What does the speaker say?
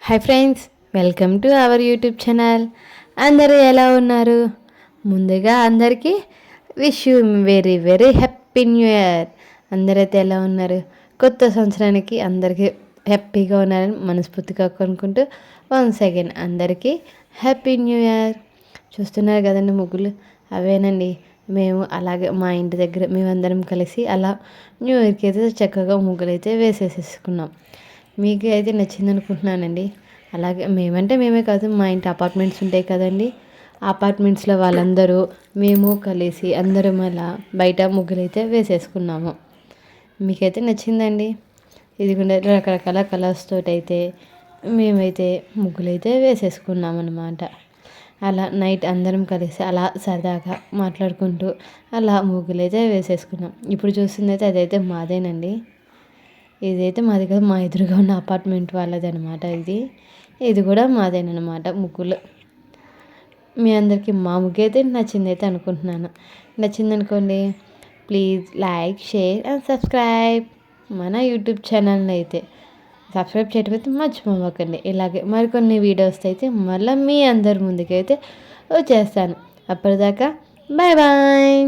Hi friends, welcome to our YouTube channel. అందరూ ఎలా ఉన్నారు? ముందుగా అందరికీ wish you very very happy new year. అందరైతే ఎలా ఉన్నారు? కొత్త సంవత్సరానికి అందరికీ హ్యాపీగా ఉన్నారని మనస్ఫూర్తిగా కొనుక్కుంటూ వన్స్ అగైన్ అందరికీ హ్యాపీ న్యూ ఇయర్. చూస్తున్నారు కదండి ముగ్గులు, అవేనండి. మేము అలాగే మా ఇంటి దగ్గర మేమందరం కలిసి అలా న్యూ ఇయర్కి అయితే చక్కగా ముగ్గులు అయితే వేసేసేసుకున్నాం. మీకు అయితే నచ్చింది అనుకుంటున్నానండి. అలాగే మేమే కాదు, మా ఇంటి అపార్ట్మెంట్స్ ఉంటాయి కదండి, అపార్ట్మెంట్స్లో వాళ్ళందరూ మేము కలిసి అందరం అలా బయట ముగ్గులైతే వేసేసుకున్నాము. మీకైతే నచ్చిందండి. ఇది కూడా రకరకాల కలర్స్ తోటి అయితే మేమైతే ముగ్గులైతే వేసేసుకున్నాం అన్నమాట. అలా నైట్ అందరం కలిసి అలా సరదాగా మాట్లాడుకుంటూ అలా ముగ్గులైతే వేసేసుకున్నాం. ఇప్పుడు చూస్తుంది అయితే అదైతే మాదేనండి. ఇదైతే మాది కాదు, మా ఎదురుగా ఉన్న అపార్ట్మెంట్ వాళ్ళది అనమాట. ఇది కూడా మాదేనమాట ముగ్గులు. మీ అందరికీ మా ముగ్గు అయితే నచ్చిందైతే అనుకుంటున్నాను. నచ్చిందనుకోండి, please like, share and subscribe మన యూట్యూబ్ ఛానల్ని అయితే సబ్స్క్రైబ్ చేయకపోతే మర్చిపోకండి. ఇలాగే మరికొన్ని వీడియోస్ అయితే మళ్ళీ మీ అందరి ముందుకైతే వచ్చేస్తాను. అప్పటిదాకా బాయ్ బాయ్.